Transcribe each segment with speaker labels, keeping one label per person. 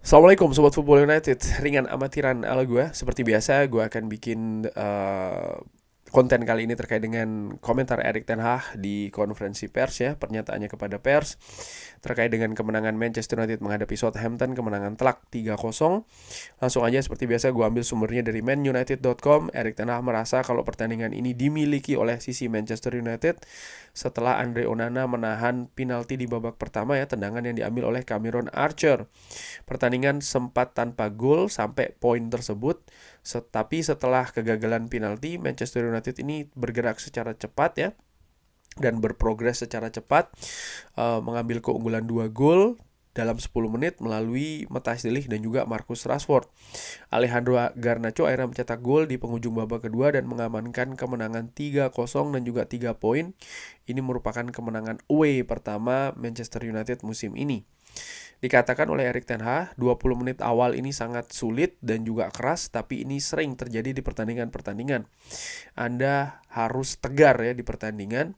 Speaker 1: Assalamualaikum Sobat Football United. Ringan amatiran ala gue. Seperti biasa gue akan bikin konten kali ini terkait dengan komentar Erik ten Hag di konferensi pers ya, pernyataannya kepada pers terkait dengan kemenangan Manchester United menghadapi Southampton, kemenangan telak 3-0. Langsung aja seperti biasa gue ambil sumbernya dari manunited.com. Erik ten Hag merasa kalau pertandingan ini dimiliki oleh sisi Manchester United setelah Andre Onana menahan penalti di babak pertama ya, tendangan yang diambil oleh Cameron Archer. Pertandingan sempat tanpa gol sampai poin tersebut, tapi setelah kegagalan penalti, Manchester United ini bergerak secara cepat ya dan berprogres secara cepat, mengambil keunggulan 2 gol dalam 10 menit melalui Matthijs de Ligt dan juga Marcus Rashford. Alejandro Garnacho akhirnya mencetak gol di penghujung babak kedua dan mengamankan kemenangan 3-0 dan juga 3 poin. Ini merupakan kemenangan away pertama Manchester United musim ini. Dikatakan oleh Erik ten Hag, 20 menit awal ini sangat sulit dan juga keras, tapi ini sering terjadi di pertandingan-pertandingan. Anda harus tegar ya di pertandingan.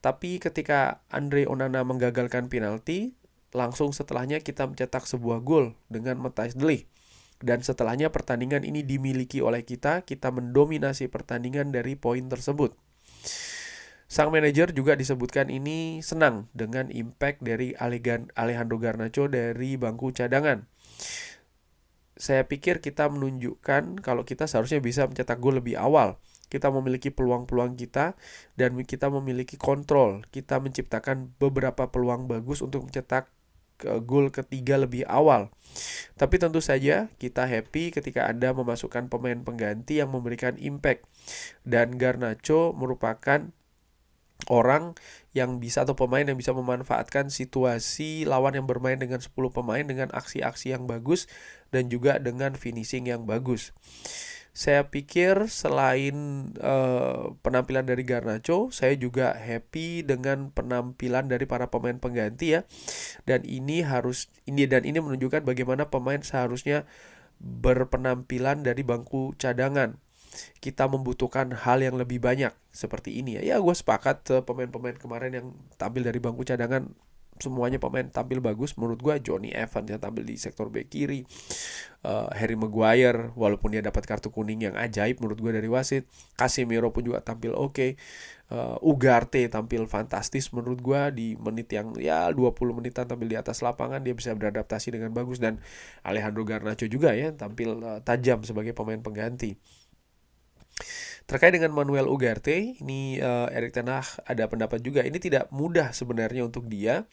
Speaker 1: Tapi ketika Andre Onana menggagalkan penalti, langsung setelahnya kita mencetak sebuah gol dengan Matthijs de Ligt. Dan setelahnya pertandingan ini dimiliki oleh kita mendominasi pertandingan dari poin tersebut. Sang manajer juga disebutkan ini senang dengan impact dari Alejandro Garnacho dari bangku cadangan. Saya pikir kita menunjukkan kalau kita seharusnya bisa mencetak gol lebih awal. Kita memiliki peluang-peluang kita dan kita memiliki kontrol. Kita menciptakan beberapa peluang bagus untuk mencetak gol ketiga lebih awal. Tapi tentu saja kita happy ketika Anda memasukkan pemain pengganti yang memberikan impact. Dan Garnacho merupakan orang yang bisa atau pemain yang bisa memanfaatkan situasi lawan yang bermain dengan 10 pemain dengan aksi-aksi yang bagus dan juga dengan finishing yang bagus. Saya pikir selain penampilan dari Garnacho, saya juga happy dengan penampilan dari para pemain pengganti ya. Dan ini menunjukkan bagaimana pemain seharusnya berpenampilan dari bangku cadangan. Kita membutuhkan hal yang lebih banyak seperti ini ya. Ya gue sepakat, pemain-pemain kemarin yang tampil dari bangku cadangan semuanya pemain tampil bagus menurut gue. Johnny Evans yang tampil di sektor bek kiri, Harry Maguire walaupun dia dapat kartu kuning yang ajaib menurut gue dari wasit, Casemiro pun juga tampil oke. Ugarte tampil fantastis menurut gue di menit yang ya 20 menitan, tampil di atas lapangan, dia bisa beradaptasi dengan bagus. Dan Alejandro Garnacho juga ya tampil tajam sebagai pemain pengganti. Terkait dengan Manuel Ugarte, ini Erik ten Hag ada pendapat juga. Ini tidak mudah sebenarnya untuk dia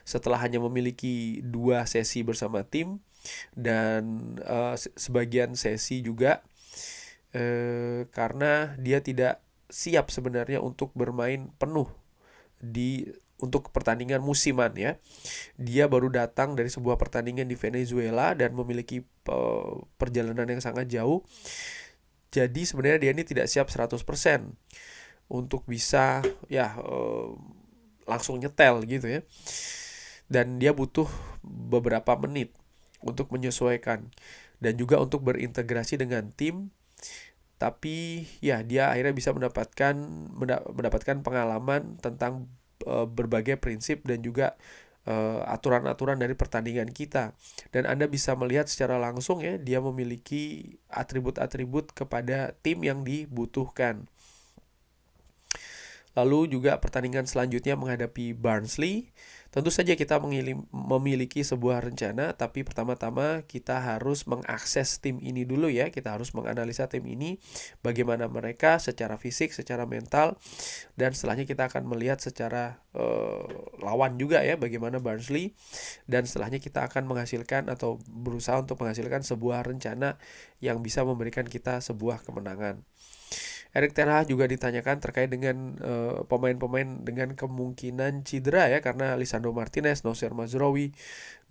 Speaker 1: setelah hanya memiliki 2 sesi bersama tim dan sebagian sesi juga karena dia tidak siap sebenarnya untuk bermain penuh untuk pertandingan musiman ya. Dia baru datang dari sebuah pertandingan di Venezuela dan memiliki perjalanan yang sangat jauh. Jadi sebenarnya dia ini tidak siap 100% untuk bisa ya langsung nyetel gitu ya. Dan dia butuh beberapa menit untuk menyesuaikan dan juga untuk berintegrasi dengan tim. Tapi ya dia akhirnya bisa mendapatkan pengalaman tentang berbagai prinsip dan juga aturan-aturan dari pertandingan kita. Dan Anda bisa melihat secara langsung ya, dia memiliki atribut-atribut kepada tim yang dibutuhkan. Lalu juga pertandingan selanjutnya menghadapi Barnsley. Tentu saja kita memiliki sebuah rencana, tapi pertama-tama kita harus mengakses tim ini dulu ya. Kita harus menganalisa tim ini, bagaimana mereka secara fisik, secara mental, dan setelahnya kita akan melihat secara lawan juga ya, bagaimana Barnsley. Dan setelahnya kita akan menghasilkan atau berusaha untuk menghasilkan sebuah rencana yang bisa memberikan kita sebuah kemenangan. Erik ten Hag juga ditanyakan terkait dengan pemain-pemain dengan kemungkinan cedera ya, karena Lisandro Martinez, Nocer Mazraoui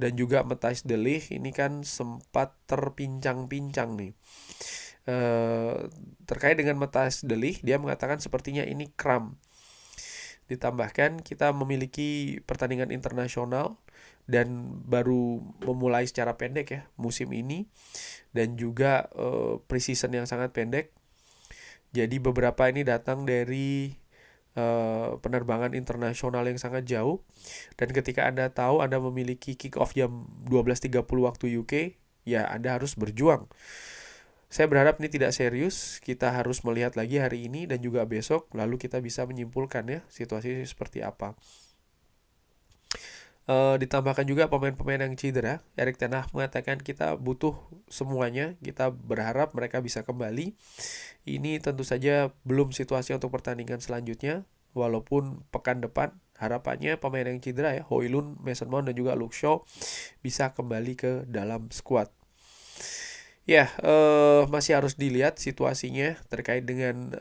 Speaker 1: dan juga Matthijs de Ligt ini kan sempat terpincang-pincang nih. Terkait dengan Matthijs de Ligt, dia mengatakan sepertinya ini kram. Ditambahkan kita memiliki pertandingan internasional dan baru memulai secara pendek ya musim ini, dan juga preseason yang sangat pendek. Jadi beberapa ini datang dari penerbangan internasional yang sangat jauh. Dan ketika Anda tahu Anda memiliki kick off jam 12.30 waktu UK, ya Anda harus berjuang. Saya berharap ini tidak serius. Kita harus melihat lagi hari ini dan juga besok, lalu kita bisa menyimpulkan ya situasi seperti apa. Ditambahkan juga pemain-pemain yang cedera. Erik ten Hag mengatakan kita butuh semuanya. Kita berharap mereka bisa kembali. Ini tentu saja belum situasi untuk pertandingan selanjutnya. Walaupun pekan depan harapannya pemain yang cedera ya, Højlund, Mason Mount dan juga Luke Shaw bisa kembali ke dalam skuad. Ya, masih harus dilihat situasinya terkait dengan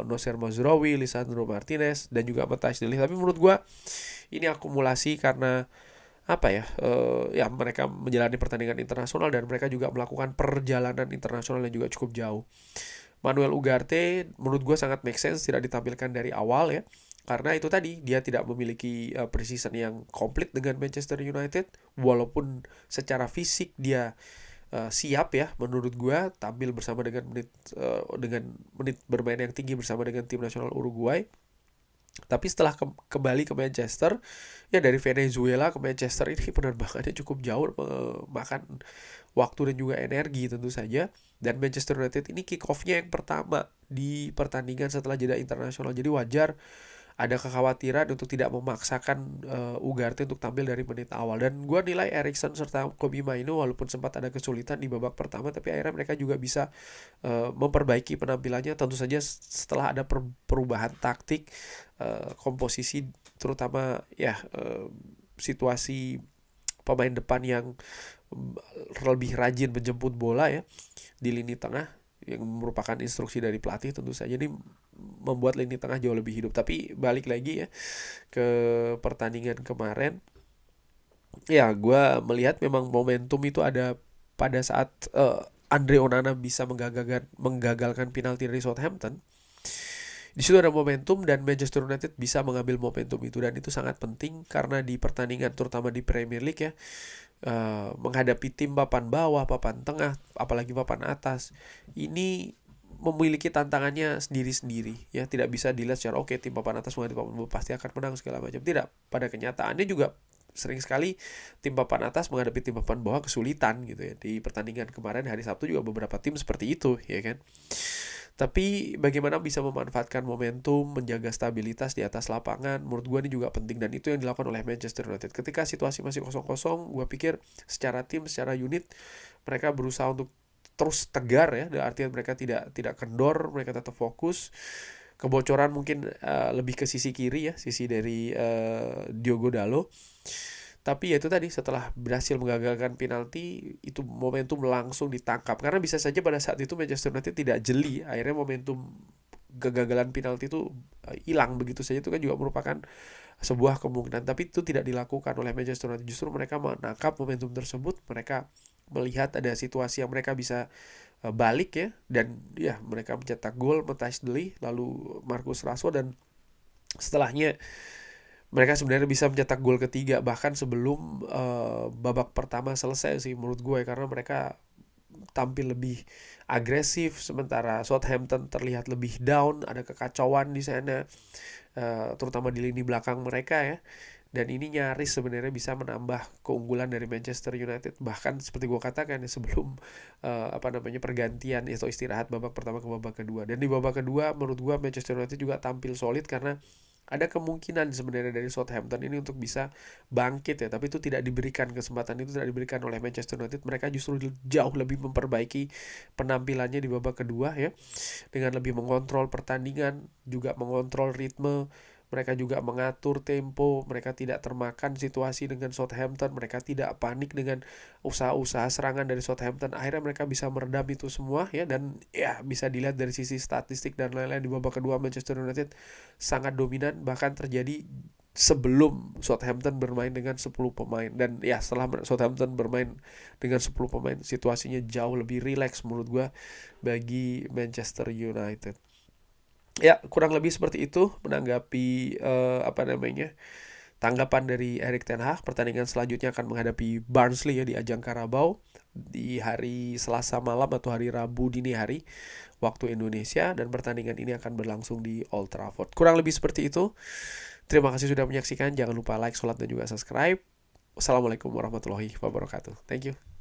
Speaker 1: Nocer Mazraoui, Lisandro Martinez dan juga Matthijs de Ligt. Tapi menurut gue ini akumulasi karena apa ya? Ya mereka menjalani pertandingan internasional dan mereka juga melakukan perjalanan internasional yang juga cukup jauh. Manuel Ugarte menurut gue sangat make sense tidak ditampilkan dari awal ya. Karena itu tadi dia tidak memiliki preseason yang komplit dengan Manchester United, walaupun secara fisik dia siap ya menurut gue tampil bersama dengan menit bermain yang tinggi bersama dengan tim nasional Uruguay. Tapi setelah kembali ke Manchester, ya dari Venezuela ke Manchester ini penerbangannya cukup jauh, makan waktu dan juga energi tentu saja. Dan Manchester United ini kick off-nya yang pertama di pertandingan setelah jeda internasional. Jadi wajar ada kekhawatiran untuk tidak memaksakan Ugarte untuk tampil dari menit awal. Dan gue nilai Eriksen serta Kobbie Mainoo walaupun sempat ada kesulitan di babak pertama, tapi akhirnya mereka juga bisa memperbaiki penampilannya. Tentu saja setelah ada perubahan taktik, komposisi, terutama ya situasi pemain depan yang lebih rajin menjemput bola ya di lini tengah, yang merupakan instruksi dari pelatih tentu saja ini membuat lini tengah jauh lebih hidup. Tapi balik lagi ya ke pertandingan kemarin, ya gue melihat memang momentum itu ada pada saat Andre Onana bisa menggagalkan penalti dari Southampton. Di situ ada momentum dan Manchester United bisa mengambil momentum itu, dan itu sangat penting karena di pertandingan terutama di Premier League ya, menghadapi tim papan bawah, papan tengah, apalagi papan atas, ini memiliki tantangannya sendiri-sendiri ya. Tidak bisa dilihat secara oke tim papan atas menghadapi papan bawah pasti akan menang segala macam. Tidak, pada kenyataannya juga sering sekali tim papan atas menghadapi tim papan bawah kesulitan gitu ya. Di pertandingan kemarin hari Sabtu juga beberapa tim seperti itu ya kan. Tapi bagaimana bisa memanfaatkan momentum, menjaga stabilitas di atas lapangan, menurut gue ini juga penting, dan itu yang dilakukan oleh Manchester United. Ketika situasi masih kosong-kosong, gue pikir secara tim, secara unit, mereka berusaha untuk terus tegar ya, artinya mereka tidak kendor, mereka tetap fokus. Kebocoran mungkin lebih ke sisi kiri ya, sisi dari Diogo Dalot. Tapi ya itu tadi, setelah berhasil menggagalkan penalti, itu momentum langsung ditangkap. Karena bisa saja pada saat itu Manchester United tidak jeli, akhirnya momentum kegagalan penalti itu hilang begitu saja. Itu kan juga merupakan sebuah kemungkinan. Tapi itu tidak dilakukan oleh Manchester United. Justru mereka menangkap momentum tersebut. Mereka melihat ada situasi yang mereka bisa balik ya. Dan ya mereka mencetak gol, Matthijs de Ligt, lalu Marcus Rashford, dan setelahnya mereka sebenarnya bisa mencetak gol ketiga bahkan sebelum babak pertama selesai sih menurut gue, karena mereka tampil lebih agresif sementara Southampton terlihat lebih down, ada kekacauan di sana terutama di lini belakang mereka ya. Dan ini nyaris sebenarnya bisa menambah keunggulan dari Manchester United, bahkan seperti gue katakan ya, sebelum pergantian atau istirahat babak pertama ke babak kedua. Dan di babak kedua menurut gue Manchester United juga tampil solid karena ada kemungkinan sebenarnya dari Southampton ini untuk bisa bangkit ya, tapi itu tidak diberikan, kesempatan itu tidak diberikan oleh Manchester United. Mereka justru jauh lebih memperbaiki penampilannya di babak kedua ya, dengan lebih mengontrol pertandingan, juga mengontrol ritme. Mereka juga mengatur tempo, mereka tidak termakan situasi dengan Southampton, mereka tidak panik dengan usaha-usaha serangan dari Southampton. Akhirnya mereka bisa meredam itu semua ya, dan ya bisa dilihat dari sisi statistik dan lain-lain di babak kedua Manchester United sangat dominan, bahkan terjadi sebelum Southampton bermain dengan 10 pemain. Dan ya setelah Southampton bermain dengan 10 pemain, situasinya jauh lebih rileks menurut gue bagi Manchester United. Ya kurang lebih seperti itu menanggapi tanggapan dari Erik ten Hag. Pertandingan selanjutnya akan menghadapi Barnsley ya di ajang Carabao. di hari Selasa malam atau hari Rabu dini hari waktu Indonesia, dan pertandingan ini akan berlangsung di Old Trafford. Kurang lebih seperti itu. Terima kasih sudah menyaksikan. Jangan lupa like, share, dan juga subscribe. Wassalamualaikum warahmatullahi wabarakatuh. Thank you.